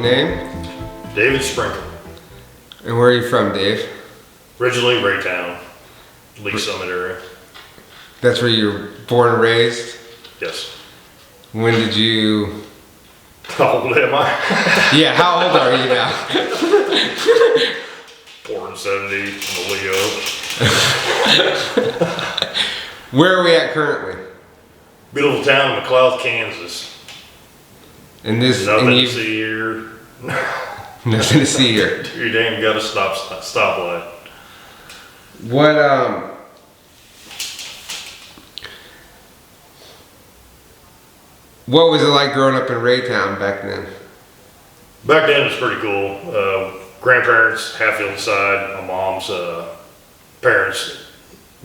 your name? David Sprinkle. And where are you from, Dave? Originally Raytown, Lee Summit area. That's where you were born and raised? Yes. When did you... How old am I? Yeah, how old are you now? Born in 70, I'm a Leo. Where are we at currently? Beautiful town of McLeod, Kansas. And this... Nothing and to see here. Nothing to see here. You damn got a stoplight. What was it like growing up in Raytown back then? Back then it was pretty cool. Grandparents, Hatfield side, my mom's parents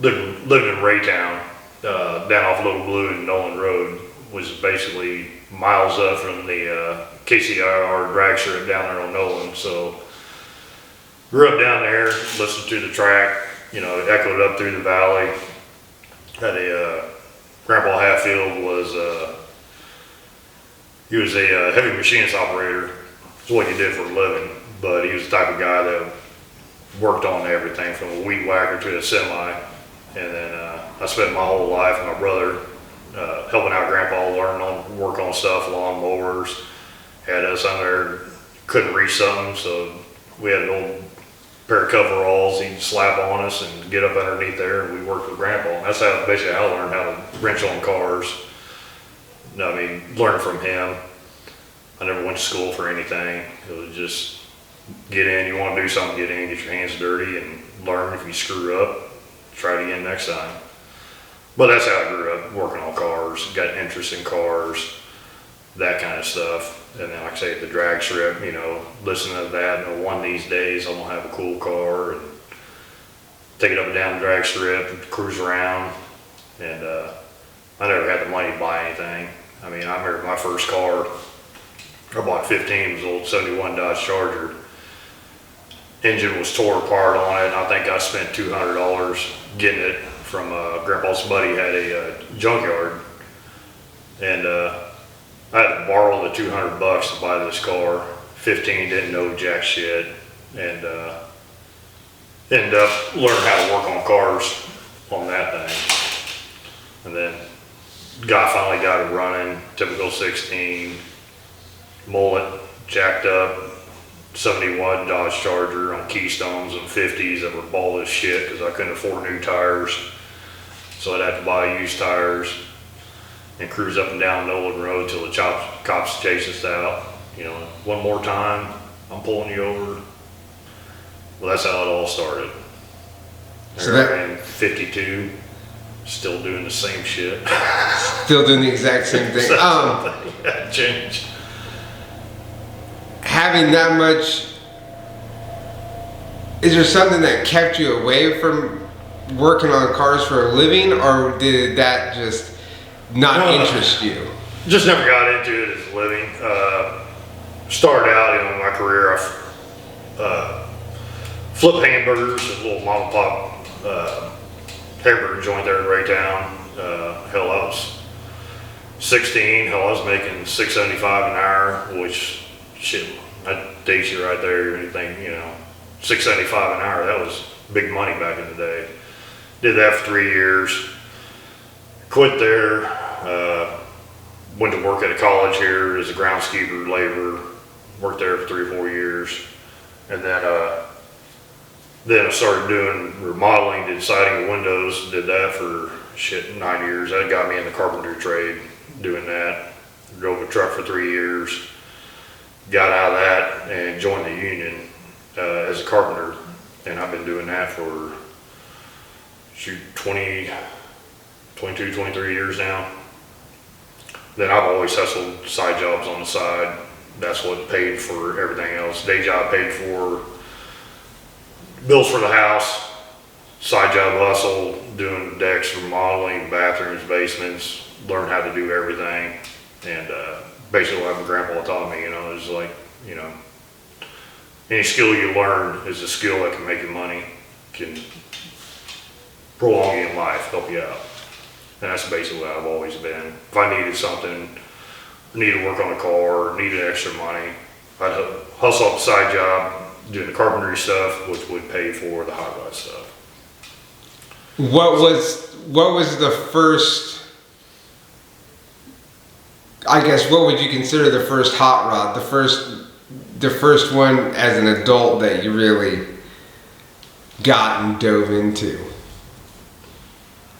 lived in Raytown, down off Little Blue and Nolan Road, which is basically miles up from the KCIR drag strip down there on Nolan. So grew up down there, listened to the track, you know, it echoed up through the valley. Had a Grandpa Hatfield was he was a heavy machinist operator. That's what he did for a living, but he was the type of guy that worked on everything from a weed whacker to a semi. And then I spent my whole life with my brother helping out Grandpa work on stuff, lawn mowers. Had us on there, couldn't reach something, so we had an old pair of coveralls he'd slap on us and get up underneath there, and we worked with Grandpa. And that's how basically I learned how to wrench on cars. I mean, learned from him. I never went to school for anything. It was just get in, you want to do something, get in, get your hands dirty, and learn. If you screw up, try it again next time. But that's how I grew up, working on cars, got interest in cars, that kind of stuff. And then, like I say, at the drag strip, you know, listening to that, you know, one of these days I'm gonna have a cool car and take it up and down the drag strip and cruise around. And I never had the money to buy anything. I mean, I remember my first car, I bought 15, was an old 71 Dodge Charger. Engine was tore apart on it, and I think I spent $200 getting it from Grandpa's buddy had a junkyard. And I had to borrow the $200 to buy this car. 15, didn't know jack shit, and ended up learning how to work on cars on that thing. And then finally got it running, typical 16, mullet, jacked up, 71 Dodge Charger on Keystones and 50s that were bald as shit because I couldn't afford new tires. So I'd have to buy used tires and cruise up and down Nolan Road till the cops chase us out. You know, one more time, I'm pulling you over. Well, that's how it all started. So I ran 52, still doing the same shit. Still doing the exact same thing. That changed. Having that much, is there something that kept you away from working on cars for a living, or did that just not interest you? Just never got into it as a living. Started out, you know, in my career, I flipped hamburgers at a little mom and pop hamburger joint there in Raytown. Hell, I was 16. Hell, I was making $6.75 an hour, which shit, that dates you right there. Anything, you know, $6.75 an hour. That was big money back in the day. Did that for 3 years. Quit there. Went to work at a college here as a groundskeeper, laborer. Worked there for 3 or 4 years, and then I started doing remodeling, did siding and windows. Did that for 9 years. That got me in the carpenter trade, doing that. Drove a truck for 3 years. Got out of that and joined the union as a carpenter, and I've been doing that for 22, 23 years now. Then I've always hustled side jobs on the side. That's what paid for everything else. Day job paid for bills for the house, side job hustle, doing decks, remodeling, bathrooms, basements, learn how to do everything. And basically what my grandpa taught me, you know, is like, you know, any skill you learn is a skill that can make you money, can prolong you in life, help you out. And that's basically what I've always been. If I needed something, needed to work on a car, needed extra money, I'd hustle up a side job doing the carpentry stuff, which would pay for the hot rod stuff. What was the first, I guess, what would you consider the first hot rod? The first one as an adult that you really got and dove into?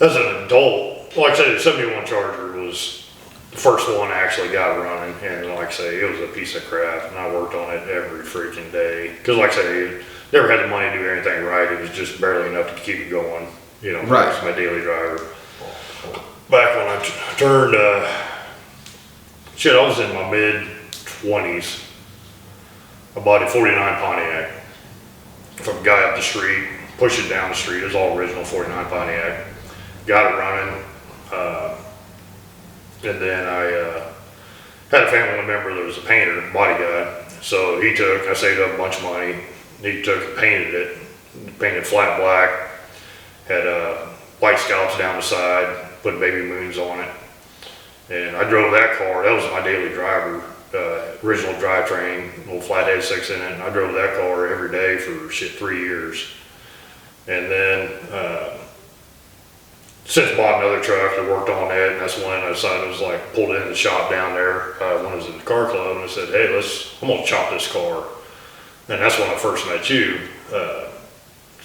As an adult, like I said, the 71 Charger was the first one I actually got running, and like I say, it was a piece of crap, and I worked on it every freaking day. Because like I say, never had the money to do anything right. It was just barely enough to keep it going. You know, right. It was my daily driver. Back when I turned, I was in my mid-20s. I bought a 49 Pontiac from a guy up the street, pushed it down the street. It was all original 49 Pontiac. Got it running. And then I had a family member that was a painter, body guy. So I saved up a bunch of money. He took and painted it, painted flat black, had white scallops down the side, put baby moons on it. And I drove that car. That was my daily driver, original drivetrain, little flathead 6 in it. And I drove that car every day for 3 years. And then since bought another truck, I worked on that, and that's when I decided pulled it in the shop down there when I was in the car club, and I said, hey, I'm gonna chop this car. And that's when I first met you.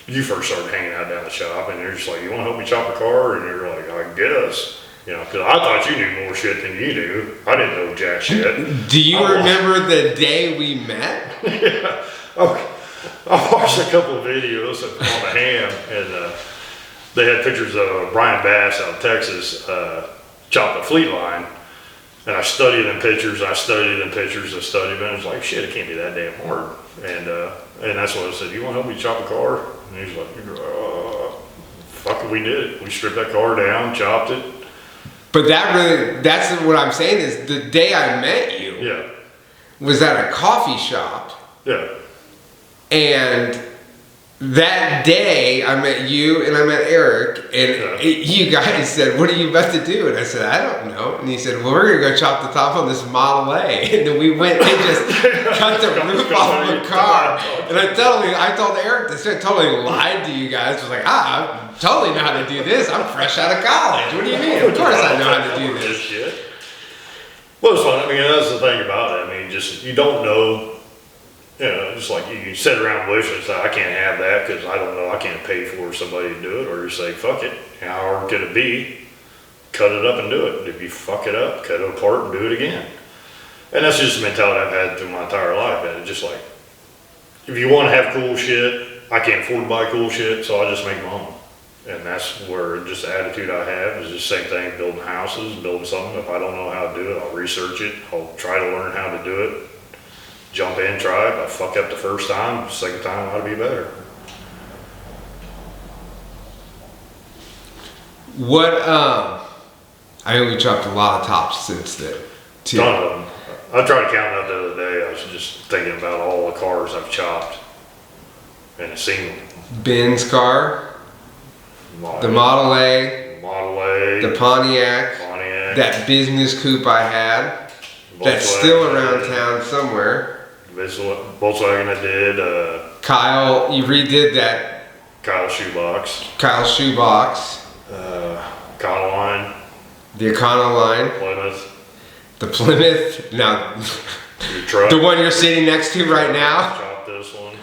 You first started hanging out down the shop, and you're just like, you wanna help me chop a car? And you're like, I guess. You know, because I thought you knew more shit than you do. I didn't know jack shit. Do you remember the day we met? Yeah. I watched a couple of videos on the ham, and they had pictures of Brian Bass out of Texas chopping a fleet line. And I studied them pictures, I studied them, and I was like, shit, it can't be that damn hard. And that's what I said, you want to help me chop a car? And he's like, fuck it, we did it. We stripped that car down, chopped it. But that's what I'm saying is the day I met you was at a coffee shop. Yeah. And that day I met you and I met Eric, and you guys said, what are you about to do? And I said, I don't know. And he said, well, we're going to go chop the top on this Model A. And then we went and just cut the roof off of the car. And I told Eric this, I totally lied to you guys. I was like, I totally know how to do this. I'm fresh out of college. What do you mean? Of course I know how to do this. Shit. Well, it's fun. I mean, that's the thing about it. I mean, just, you don't know. You know, just like you sit around and wish and say, I can't have that because I don't know, I can't pay for somebody to do it. Or you say, fuck it, how hard could it be? Cut it up and do it. If you fuck it up, cut it apart and do it again. And that's just the mentality I've had through my entire life. And it's just like, if you want to have cool shit, I can't afford to buy cool shit, so I just make my own. And that's where just the attitude I have is the same thing, building houses, building something. If I don't know how to do it, I'll research it. I'll try to learn how to do it. Jump in, try it. If I fuck up the first time, the second time ought to be better. I know we chopped a lot of tops since then. Ton of them. I tried to count it out the other day. I was just thinking about all the cars I've chopped. And it seemed... Ben's car, the Model A, the Pontiac, that business coupe I had, that's still around town somewhere. Volkswagen I did. Kyle, you redid that. Kyle's shoebox. Econoline. The Econoline. Plymouth. The Plymouth. Now, your truck. The one you're sitting next to right now. Chopped this one.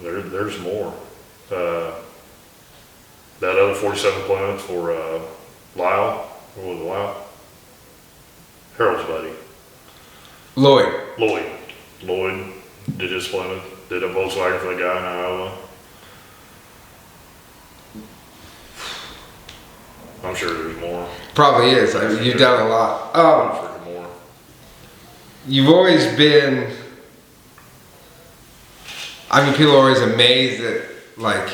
There's more. That other 47 Plymouth for Lyle. What was it, Lyle? Harold's buddy. Lloyd did his Plymouth, did a Volkswagen for the guy in Iowa. I'm sure there's more. Probably is. I mean, you've done a lot. I'm sure more. You've always been, I mean, people are always amazed that, like,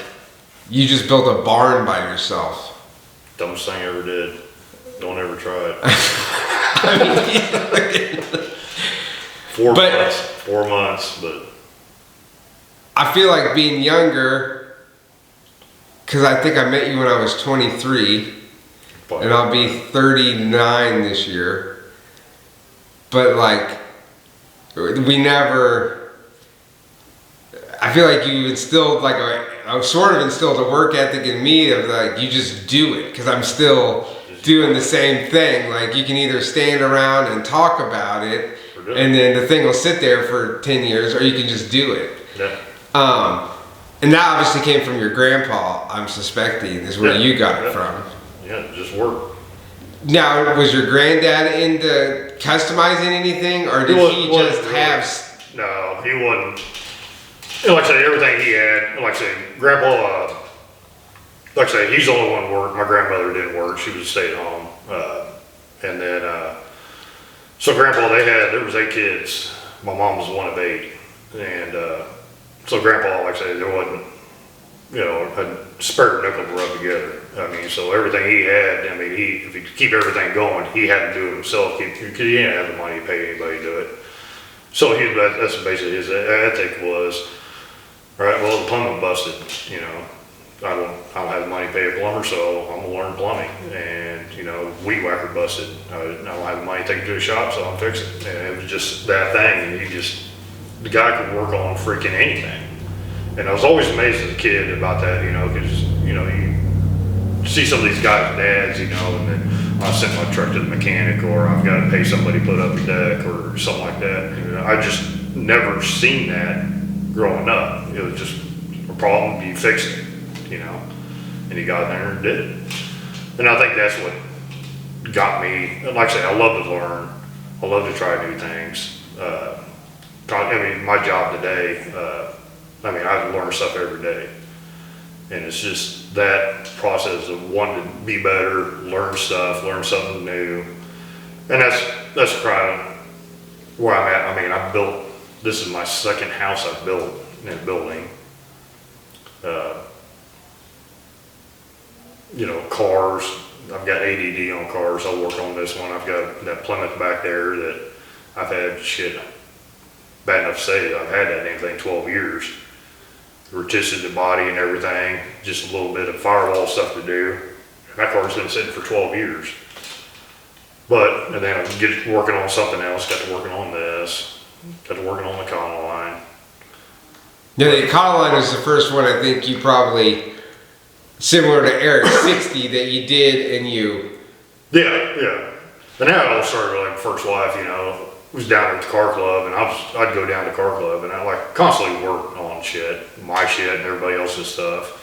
you just built a barn by yourself. Dumbest thing I ever did. Don't ever try it. I mean, 4 months, but I feel like being younger, because I think I met you when I was 23, and I'll be 39 this year. but like, we never, I feel like you instilled like a sort of instilled a work ethic in me of like, you just do it, because I'm still doing the same thing. Like, you can either stand around and talk about it, and then the thing will sit there for 10 years, or you can just do it. Yeah. And that obviously came from your grandpa, I'm suspecting, is where you got it from. Yeah, just work. Now, was your granddad into customizing anything, or did he just have... No, he wasn't. Like I say, everything he had, like I say, Grandpa, like I say, he's the only one who worked. My grandmother didn't work. She was a stay-at-home. And then, so Grandpa, there was 8 kids. My mom was one of 8. And so Grandpa, like I say, there wasn't, a spare nickel to rub together. I mean, so everything he had, I mean, if he could keep everything going, he had to do it himself, because he didn't have the money to pay anybody to do it. So that's basically his ethic was, all right, well, the plumbing busted, I don't have the money to pay a plumber, so I'm gonna learn plumbing. And, weed whacker busted, I don't have the money to take it to a shop, so I'm fixing it. And it was just that thing, and the guy could work on freaking anything. And I was always amazed as a kid about that, because, you see some of these guys' dads, and then I send my truck to the mechanic, or I've got to pay somebody to put up a deck or something like that. I just never seen that growing up. It was just a problem, you fix it, and he got in there and did it. And I think that's what got me, like I say, I love to learn. I love to try new things. My job today, I learn stuff every day. And it's just that process of wanting to be better, learn stuff, learn something new. And that's kind of where I'm at. This is my second house I've built in a building. Cars, I've got ADD on cars. I'll work on this one. I've got that Plymouth back there that I've had bad enough to say that I've had that damn thing 12 years. Rotisserie the body and everything, just a little bit of firewall stuff to do. That car's been sitting for 12 years. And then I'm working on something else, got to working on this, got to working on the Econoline. Yeah, the Econoline was the first one, I think you probably, similar to Eric 60, that you did and you... Yeah. And that all started with my first wife, was down at the car club, and I'd go down to the car club, and I constantly worked on my shit and everybody else's stuff.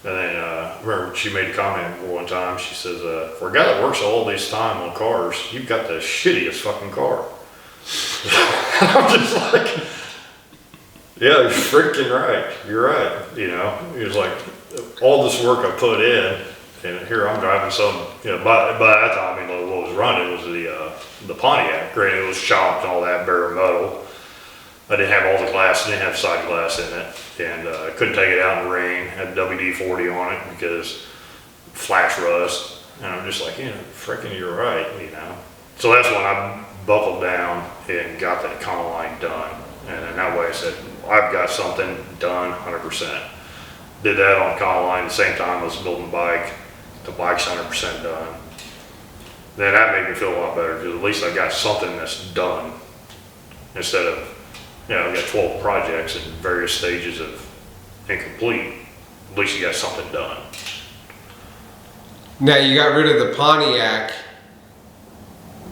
And then I remember she made a comment one time. She says, "For a guy that works all this time on cars, you've got the shittiest fucking car." I'm just like, yeah, you're freaking right. You're right. It was like all this work I put in. And here I'm driving some, by that time, what was running was the Pontiac. Granted, it was chopped and all that, bare metal. I didn't have all the glass, didn't have side glass in it, and I couldn't take it out in the rain. Had WD-40 on it because flash rust. And I'm just like, freaking, you're right, So that's when I buckled down and got that Econoline done. And then that way I said, I've got something done 100%. Did that on Econoline at the same time I was building a bike. The bike's 100% done. Then that made me feel a lot better, because at least I got something that's done. Instead of, I've got 12 projects in various stages of incomplete. At least you got something done. Now you got rid of the Pontiac.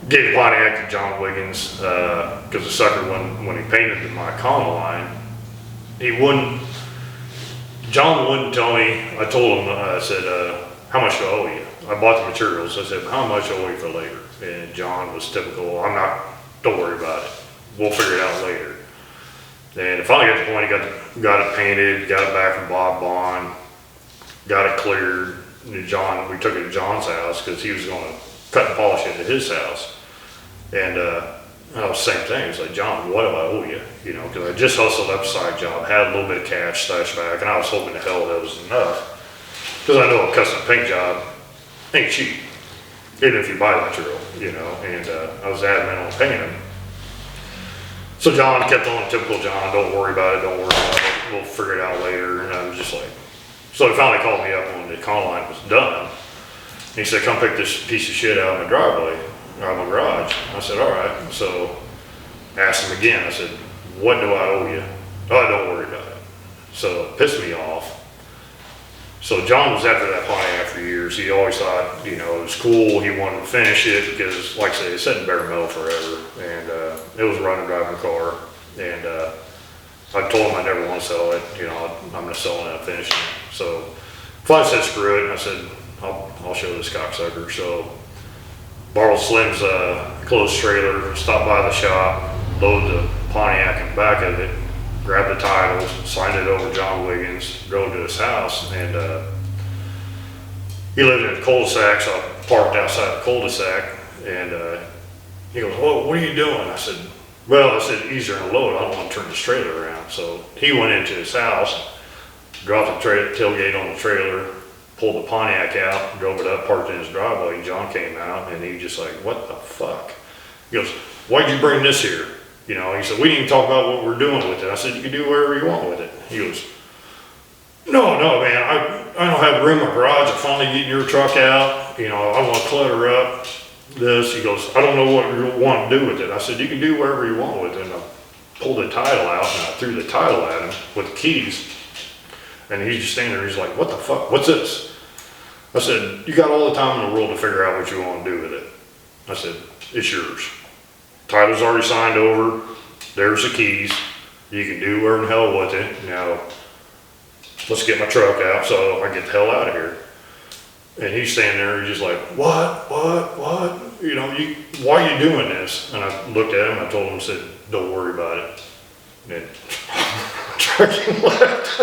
Gave the Pontiac to John Wiggins, because the sucker, when he painted my Econoline, John wouldn't tell me. I told him, I said, how much do I owe you? I bought the materials. I said, how much do I owe you for labor? And John was typical, don't worry about it. We'll figure it out later. And it finally got to the point he got it painted, got it back from Bob Bond, got it cleared. And we took it to John's house because he was going to cut and polish it at his house. And it was the same thing. It's like, John, what do I owe you? Because I just hustled up a side job, had a little bit of cash stashed back, and I was hoping to hell that was enough. Because I know a custom paint job ain't cheap, even if you buy the material, and I was adamant on paying him. So John kept on, typical John, don't worry about it, we'll figure it out later. And I was just like, so he finally called me up when the Econoline was done. And he said, come pick this piece of shit out of my driveway. out of my garage. I said, all right. So asked him again. I said, what do I owe you? Oh, don't worry about it. So it pissed me off. So John was after that Pontiac for years. He always thought, you know, it was cool. He wanted to finish it because, like I say, it sat in bare metal forever. And it was a running, driving car. And I told him I never want to sell it. You know, I'm going to sell it and finish it. So finally said, screw it. And I said, I'll show this cocksucker. So borrowed Slim's closed trailer, stopped by the shop, loaded the Pontiac in the back of it, grabbed the titles, signed it over to John Wiggins, drove to his house, and he lived in a cul-de-sac, so I parked outside the cul-de-sac, and he goes, well, what are you doing? I said, easier than a load, I don't want to turn this trailer around. So he went into his house, dropped the tailgate on the trailer, pulled the Pontiac out, drove it up, parked in his driveway, and John came out, and he just like, what the fuck? He goes, why'd you bring this here? You know, he said, we didn't even talk about what we're doing with it. I said, you can do whatever you want with it. He goes, no, man, I don't have room in my garage. I'm finally getting your truck out. You know, I want to clutter up this. He goes, I don't know what you want to do with it. I said, you can do whatever you want with it. And I pulled the title out, and I threw the title at him with the keys. And he's just standing there, he's like, what the fuck, what's this? I said, you got all the time in the world to figure out what you want to do with it. I said, it's yours. Title's already signed over. There's the keys. You can do whatever the hell with it. Now, let's get my truck out so I get the hell out of here. And he's standing there, he's just like, what? You know, why are you doing this? And I looked at him, I told him, I said, don't worry about it. And trucking left.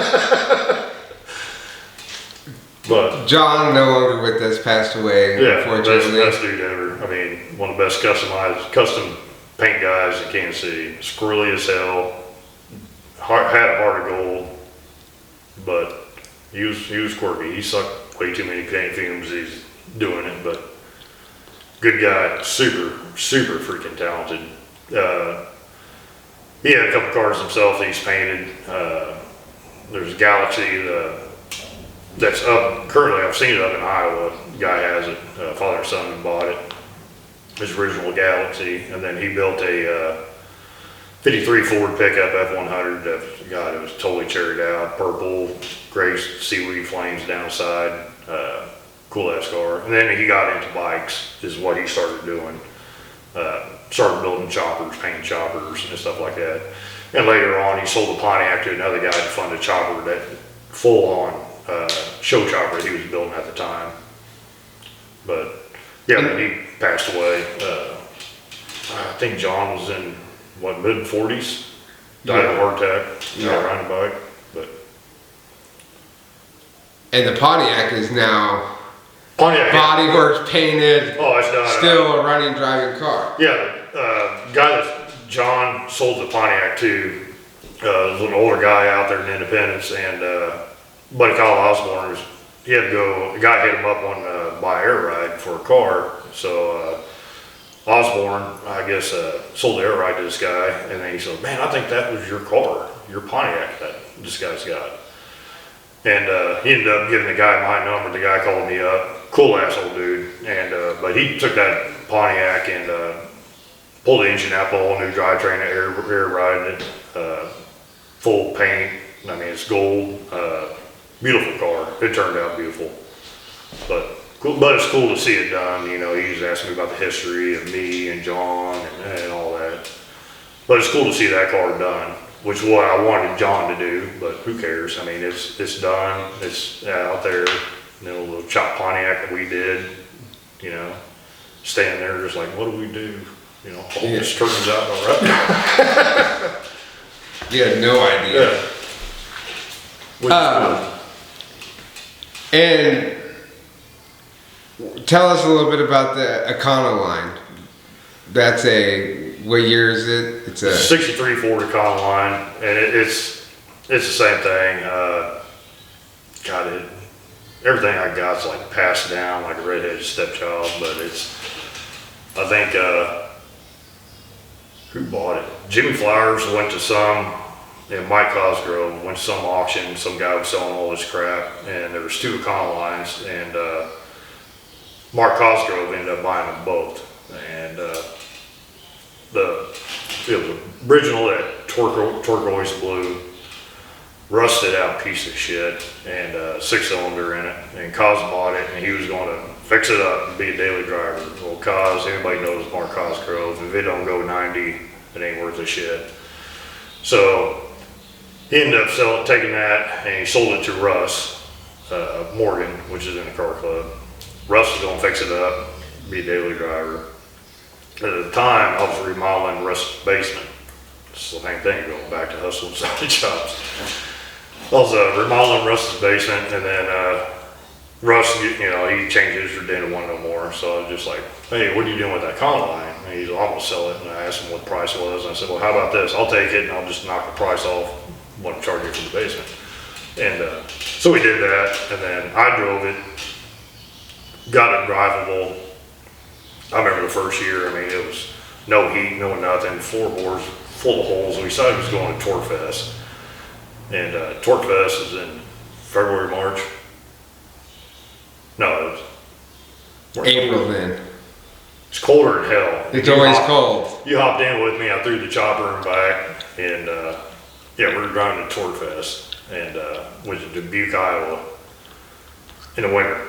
But John, no longer with us, passed away, yeah, unfortunately. best dude ever. I mean, one of the best custom paint guys in Kansas City. Squirrely as hell. Had a heart of gold, but he was quirky. He sucked way too many paint fumes. He's doing it, but good guy. Super freaking talented. He had a couple cars himself that he's painted. There's Galaxy that's up currently. I've seen it up in Iowa. The guy has it. Father and son bought it. His original Galaxy, and then he built a 53 Ford pickup F100. God, it was totally cherried out, purple, gray seaweed flames down the side. Cool ass car. And then he got into bikes, is what he started doing. Started building choppers, painting choppers, and stuff like that. And later on, he sold the Pontiac to another guy to fund a chopper, that full-on show chopper that he was building at the time. But yeah, when he passed away, I think John was in mid-40s, died of a heart attack, riding a bike. But and the Pontiac is now bodywork painted. Oh, it's done. Still a running, driving car. Yeah, the guy that John sold the Pontiac to was an older guy out there in Independence, and Buddy Kyle Osborne he had to go. The guy hit him up on buy air ride for a car, so Osborne, I guess, sold the air ride to this guy, and then he said, "Man, I think that was your car, your Pontiac that this guy's got." And he ended up giving the guy my number. The guy called me up, cool ass old dude, and but he took that Pontiac and pulled the engine out, put a whole new drivetrain, air ride it, full paint. I mean, it's gold. Beautiful car. It turned out beautiful. But it's cool to see it done. You know, he was asking me about the history of me and John and all that. But it's cool to see that car done, which is what I wanted John to do. But who cares? I mean, it's done. It's out there. You know, a little chop Pontiac that we did. You know, standing there just like, what do we do? You know, hope this turns out all right. You had no idea. Yeah. Which is cool. And tell us a little bit about the Econoline. That's what year is it? It's a 63 Ford Econoline, and it's the same thing. Everything I got's like passed down like a redheaded stepchild, but I think, who bought it? Jimmy Flowers went to some, and Mike Cosgrove went to some auction. Some guy was selling all this crap, and there was two Econolines, and Mark Cosgrove ended up buying them both. And it was original, that turquoise blue, rusted out piece of shit, and 6-cylinder in it. And Cos bought it, and he was going to fix it up and be a daily driver. Well, Cos, anybody knows Mark Cosgrove, if it don't go 90, it ain't worth a shit. So he ended up taking that, and he sold it to Russ Morgan, which is in the car club. Russ was gonna fix it up, be a daily driver. At the time, I was remodeling Russ's basement. It's the same thing, going back to hustling side jobs. I was remodeling Russ's basement, and then Russ, he changed his or didn't want no more. So I was just like, hey, what are you doing with that Econoline? And he's, I'm gonna sell it. And I asked him what the price was. And I said, well, how about this? I'll take it, and I'll just knock the price off what I'm charging for the basement. And so we did that, and then I drove it, got it drivable. I remember the first year, I mean, it was no heat, no nothing, floorboards full of holes. We decided we was going to Torque Fest. And Torque Fest is in February, March. No, it was April then. It's colder than hell. It's always cold. You hopped in with me, I threw the chopper and back, and yeah, we were driving to Torque Fest, and went to Dubuque, Iowa in the winter.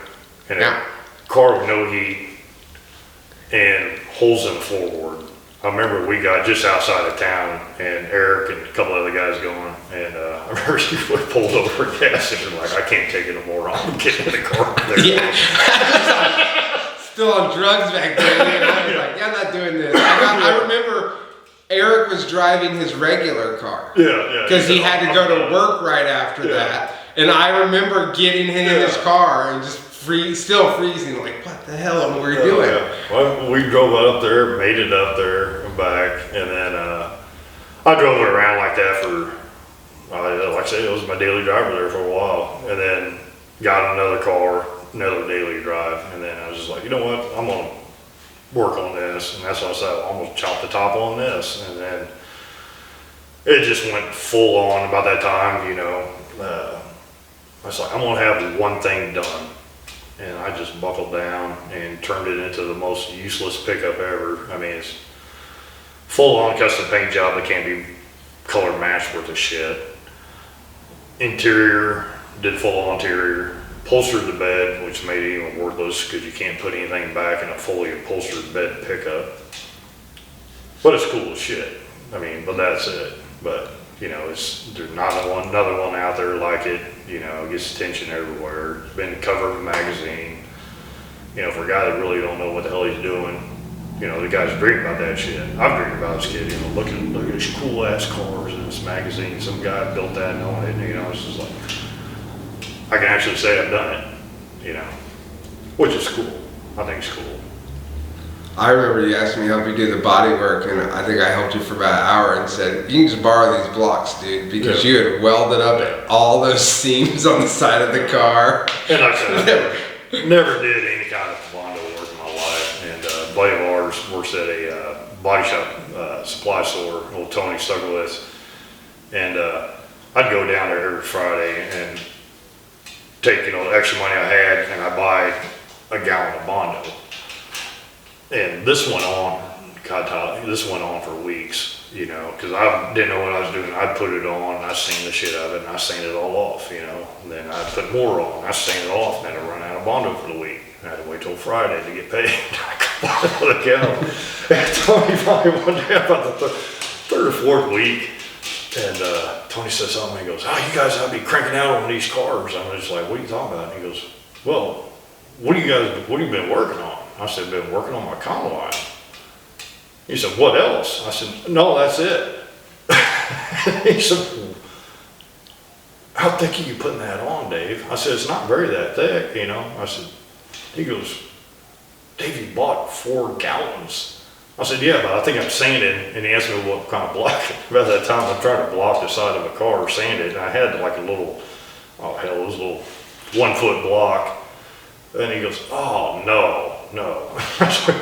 And a car with no heat and holes in the floorboard. I remember we got just outside of town, and Eric and a couple other guys going, and I remember you pulled over a gas station, like, I can't take it no more, I'm getting in the car there. Yeah. Still on drugs back then, and I was like, yeah, I'm not doing this. I remember Eric was driving his regular car. Yeah. Because he had to go to work right after that. And I remember getting him in his car and just still freezing, like, what the hell am we doing? Yeah. Well, we drove up there, made it up there and back, and then I drove it around like that for, like I said, it was my daily driver there for a while, and then got another car, another daily drive, and then I was just like, you know what, I'm gonna work on this, and that's what I said, I'm gonna chop the top on this, and then it just went full on about that time, I was like, I'm gonna have one thing done. And I just buckled down and turned it into the most useless pickup ever. I mean, it's full on custom paint job that can't be color matched worth of shit. Interior, did full interior. Upholstered the bed, which made it even worthless because you can't put anything back in a fully upholstered bed pickup. But it's cool as shit. I mean, but that's it. But, there's not another one out there like it. It gets attention everywhere. It's been the cover of a magazine. For a guy that really don't know what the hell he's doing, the guy's dreaming about that shit. I've dreamed about this kid, look at these cool ass cars in this magazine. Some guy built that and owned it, it's just like, I can actually say I've done it, which is cool. I think it's cool. I remember you asked me to help you do the body work, and I think I helped you for about an hour and said, you can just borrow these blocks, dude, because you had welded up all those seams on the side of the car. And like I said, never did any kind of Bondo work in my life. And a buddy of ours works at a body shop supply store, old Tony Stugglitz. And I'd go down there every Friday and take, the extra money I had, and I buy a gallon of Bondo. And this went on, this went on for weeks, because I didn't know what I was doing. I'd put it on, and I seen the shit of it, and I seen it all off, and then I'd put more on, I seen it off, and then I'd run out of Bondo for the week. I had to wait till Friday to get paid. I could buy another gallon. And Tony finally one day about the third or fourth week, and Tony said something, he goes, you guys ought to be cranking out on these cars. I'm just like, what are you talking about? And he goes, well, what have you been working on? I said, I've been working on my Econoline. He said, what else? I said, no, that's it. He said, how thick are you putting that on, Dave? I said, it's not very that thick, I said, he goes, Dave, you bought 4 gallons. I said, yeah, but I think I'm sanding. And he asked me what kind of block. About that time, I tried to block the side of a car or sand it. And I had like a little, it was a little 1 foot block. And he goes, oh, no.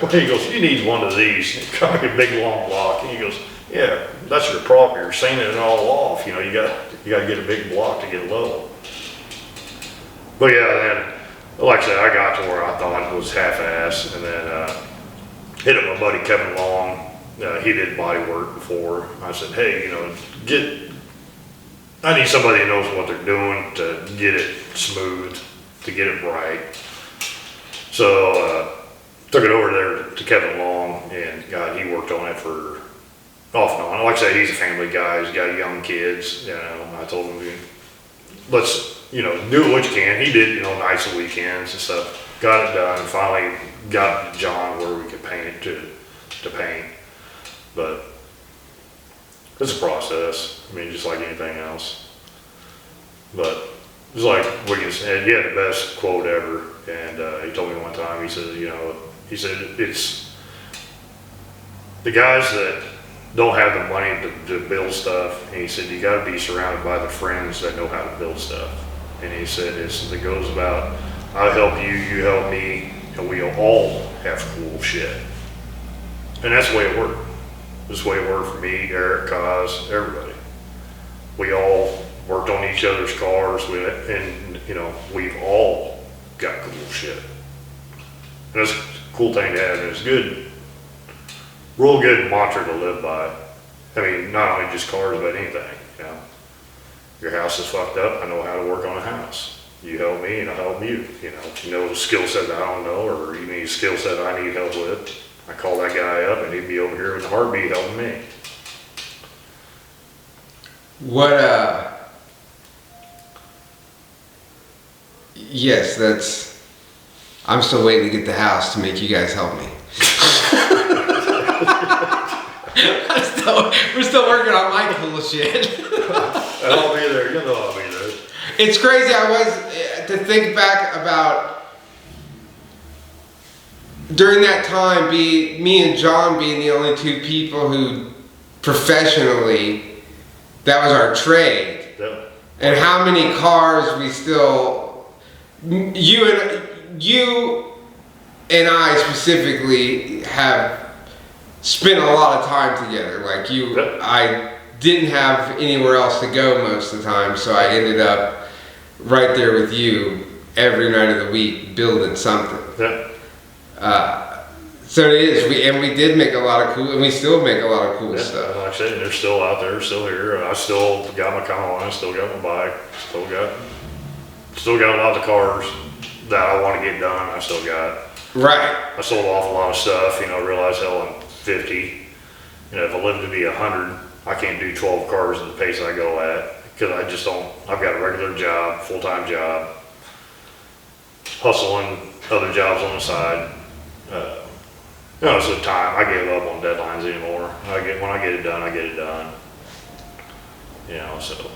He goes, you need one of these. It's got a big long block. And he goes, yeah, that's your problem. You're sanding it all off. You got to get a big block to get low. But yeah, then, like I said, I got to where I thought it was half-assed. And then hit up my buddy Kevin Long. He did body work before. I said, hey, you know, I need somebody who knows what they're doing to get it smooth, to get it right. So took it over there to Kevin Long, and God, he worked on it for off and on. Like I said, he's a family guy. He's got young kids. You know, I told him, let's, you know, do what you can. He did, you know, nights and weekends and stuff. Got it done. Finally got to John where we could paint it to paint. But it's a process. I mean, just like anything else. But it's like Wiggins said, he had the best quote ever. And he told me one time, he said, you know, it's the guys that don't have the money to build stuff. And he said, you got to be surrounded by the friends that know how to build stuff. And he said, it goes about, I help you, you help me, and we all have cool shit. And that's the way it worked. That's the way it worked for me, Eric, Kaz, everybody. We all worked on each other's cars, and you know, we've all got cool shit. And it's a cool thing to have, and it's good, real good mantra to live by. I mean, not only just cars, but anything, you know. Your house is fucked up, I know how to work on a house. You help me and I help you. You know the skill set that I don't know, or you need a skill set I need help with. I call that guy up and he'd be over here in a heartbeat helping me. Yes, I'm still waiting to get the house to make you guys help me. We're still working on my cool shit. I'll be there, you know I'll be there. It's crazy, to think back about during that time, me and John being the only two people who professionally, that was our trade. Yeah. And how many cars we still, you and I specifically have spent a lot of time together. Like I didn't have anywhere else to go most of the time, so I ended up right there with you every night of the week building something. Yeah. So it is, we did make a lot of cool, and we still make a lot of cool stuff. Like I said, they're still out there, still here. I still got my Econoline, still got my bike, still got a lot of the cars that I want to get done. I still got. Right. I sold off a lot of stuff. You know, realized hell, I'm 50. You know, if I live to be 100, I can't do 12 cars at the pace I go at, because I just don't. I've got a regular job, full-time job, hustling other jobs on the side. You know, it's the time. I give up on deadlines anymore. When I get it done, I get it done. You know, so